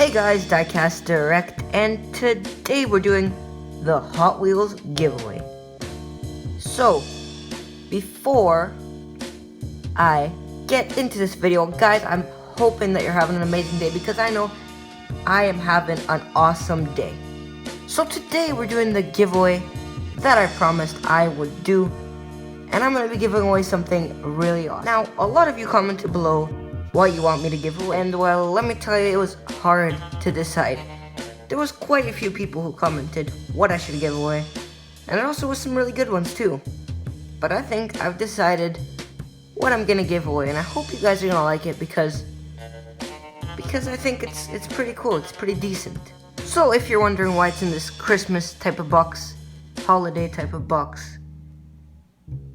Hey guys, Diecast Direct, and today we're doing the Hot Wheels giveaway. So, before I get into this video, guys, I'm hoping that you're having an amazing day because I know I am having an awesome day. So today we're doing the giveaway that I promised I would do, and I'm going to be giving away something really awesome. Now, a lot of you commented below what you want me to give away, and well, let me tell you, it was hard to decide. There was quite a few people who commented what I should give away, and there also was some really good ones too. But I think I've decided what I'm gonna give away, and I hope you guys are gonna like it because I think it's pretty cool, it's pretty decent. So if you're wondering why it's in this Christmas type of box, holiday type of box,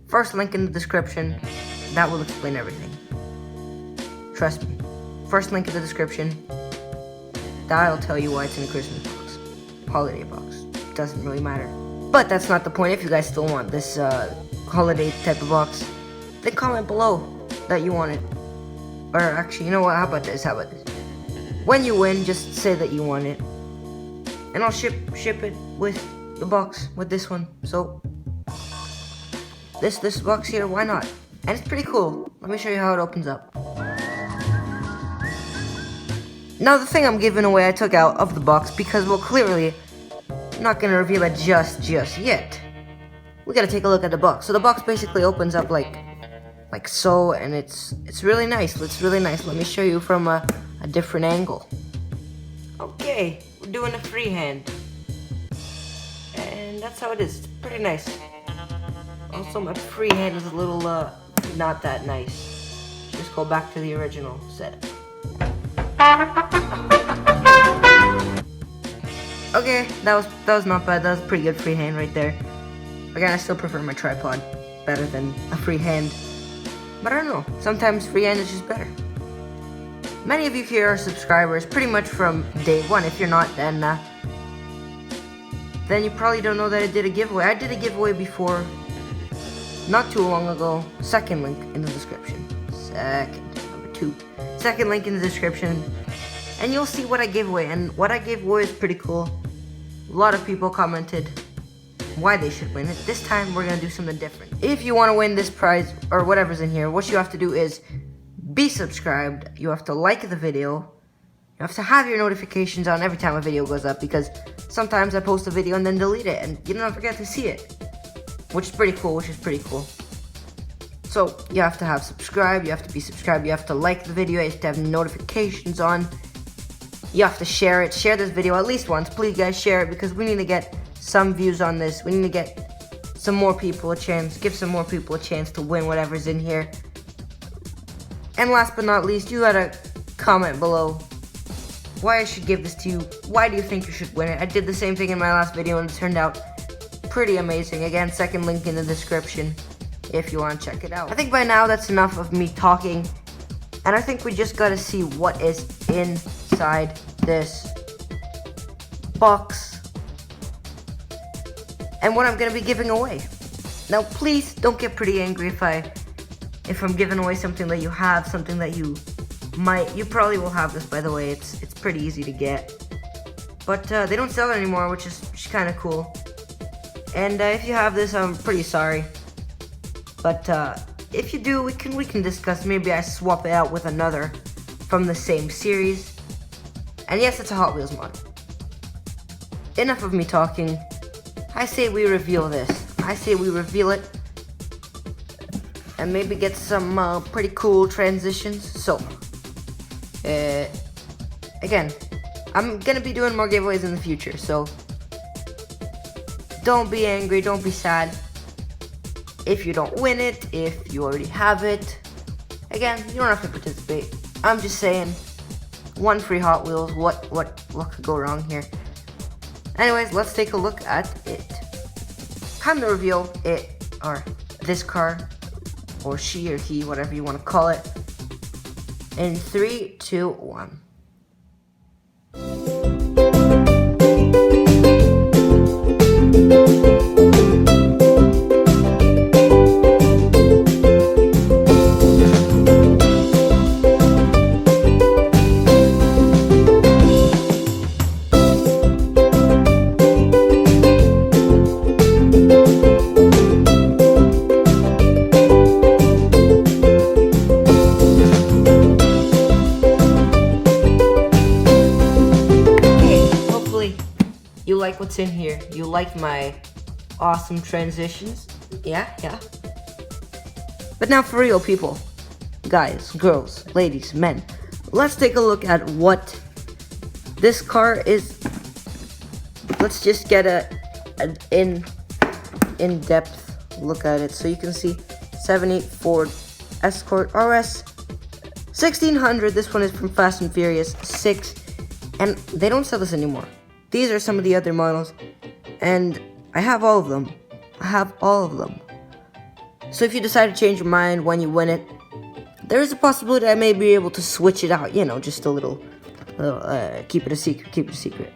first link in the description, that will explain everything. Trust me. First link in the description, that'll tell you why it's in a Christmas box, holiday box, doesn't really matter. But that's not the point. If you guys still want this holiday type of box, then comment below that you want it. Or actually, you know what, how about this? When you win, just say that you want it, and I'll ship it with the box, with this one. So this box here, why not? And it's pretty cool. Let me show you how it opens up. Now the thing I'm giving away I took out of the box because, well, clearly I'm not gonna reveal it just yet. We gotta take a look at the box. So the box basically opens up like so, and it's really nice. It's really nice. Let me show you from a different angle. Okay, we're doing a freehand, and that's how it is. It's pretty nice. Also, my freehand is a little not that nice. Just go back to the original setup. Okay, that was not bad. That was a pretty good freehand right there. Again, I still prefer my tripod better than a freehand. But I don't know, sometimes freehand is just better. Many of you here are subscribers pretty much from day one. If you're not, then you probably don't know that I did a giveaway. I did a giveaway before, not too long ago. Second link in the description. Second link in the description, and you'll see what I gave away. And what I gave away is pretty cool. A lot of people commented why they should win it. This time we're gonna do something different. If you want to win this prize or whatever's in here, what you have to do is be subscribed. You have to like the video. You have to have your notifications on every time a video goes up, because sometimes I post a video and then delete it and you don't forget to see it, which is pretty cool. So you have to have subscribed, you have to be subscribed, you have to like the video, you have to have notifications on, you have to share it. Share this video at least once. Please guys, share it, because we need to get some views on this. We need to get some more people a chance, give some more people a chance to win whatever's in here. And last but not least, you gotta comment below why I should give this to you. Why do you think you should win it? I did the same thing in my last video and it turned out pretty amazing. Again, second link in the description if you want to check it out. I think by now that's enough of me talking, and I think we just gotta see what is inside this box and what I'm gonna be giving away. Now please don't get pretty angry if I'm giving away something that you have, something that you probably will have this, by the way. It's pretty easy to get, but they don't sell it anymore, which is kind of cool. And if you have this, I'm pretty sorry. But if you do, we can discuss. Maybe I swap it out with another from the same series. And yes, it's a Hot Wheels mod. Enough of me talking. I say we reveal this. I say we reveal it, and maybe get some pretty cool transitions. So, again, I'm gonna be doing more giveaways in the future. So, don't be angry. Don't be sad if you don't win it, if you already have it. Again, you don't have to participate. I'm just saying, one free Hot Wheels, what could go wrong here? Anyways, let's take a look at it. Time to reveal it, or this car, or she or he, whatever you want to call it. In 3, 2, 1. you like what's in here, you like my awesome transitions, yeah. But now for real, people, guys, girls, ladies, men, let's take a look at what this car is. Let's just get an in-depth look at it so you can see. 78 Ford Escort RS 1600. This one is from Fast and Furious 6, and they don't sell this anymore. These are some of the other models, and I have all of them. So if you decide to change your mind when you win it, there is a possibility I may be able to switch it out, you know, just a little keep it a secret.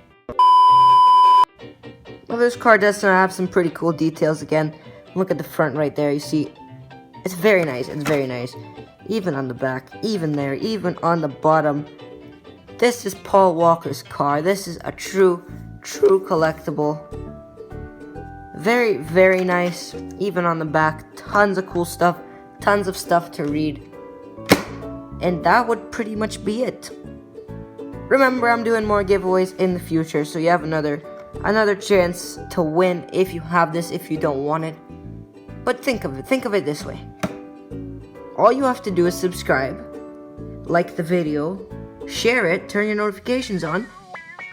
Well, this car does have some pretty cool details again. Look at the front right there, you see, it's very nice, even on the back, even there, even on the bottom. This is Paul Walker's car. This is a true collectible. Very, very nice, even on the back, tons of cool stuff, tons of stuff to read. And that would pretty much be it. Remember, I'm doing more giveaways in the future, so you have another chance to win if you have this, if you don't want it. But think of it this way. All you have to do is subscribe, like the video, share it, turn your notifications on,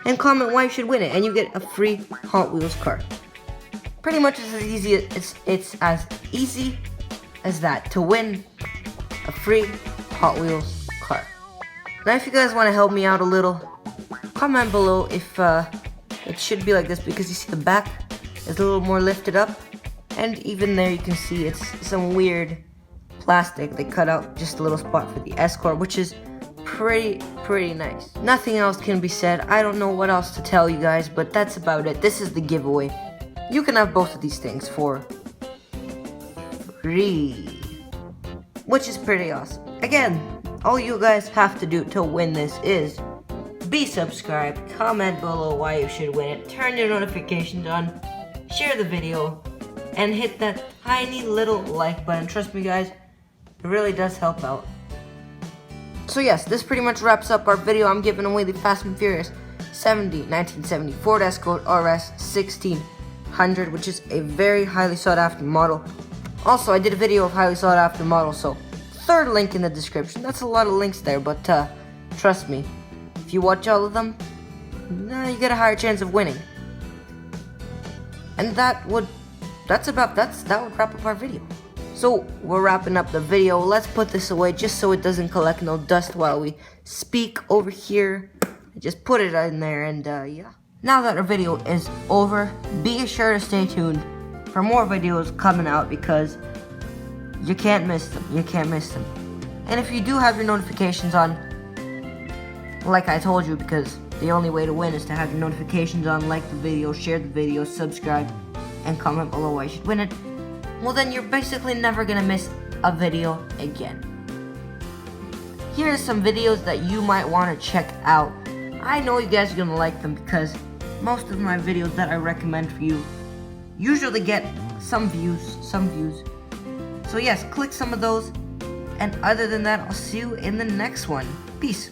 and comment why you should win it, and you get a free Hot Wheels car. Pretty much it's as easy as that to win a free Hot Wheels car. Now if you guys want to help me out a little, comment below if it should be like this, because you see the back is a little more lifted up, and even there you can see it's some weird plastic. They cut out just a little spot for the Escort, which is pretty nice. Nothing else can be said. I don't know what else to tell you guys, but that's about it. This is the giveaway. You can have both of these things for free, which is pretty awesome. Again, all you guys have to do to win this is be subscribed, comment below why you should win it, turn your notifications on, share the video, and hit that tiny little like button. Trust me guys, it really does help out. So yes, this pretty much wraps up our video. I'm giving away the Fast and Furious 1970 Ford Escort RS 1600, which is a very highly sought after model. Also, I did a video of highly sought after models, so third link in the description. That's a lot of links there, but trust me, if you watch all of them, you get a higher chance of winning. And that would wrap up our video. So we're wrapping up the video. Let's put this away just so it doesn't collect no dust while we speak over here. Just put it in there, and yeah. Now that our video is over, be sure to stay tuned for more videos coming out, because you can't miss them. And if you do have your notifications on, like I told you, because the only way to win is to have your notifications on, like the video, share the video, subscribe, and comment below why you should win it, well then you're basically never gonna miss a video again. Here are some videos that you might want to check out. I know you guys are gonna like them, because most of my videos that I recommend for you usually get some views. So yes, click some of those, and other than that, I'll see you in the next one. Peace.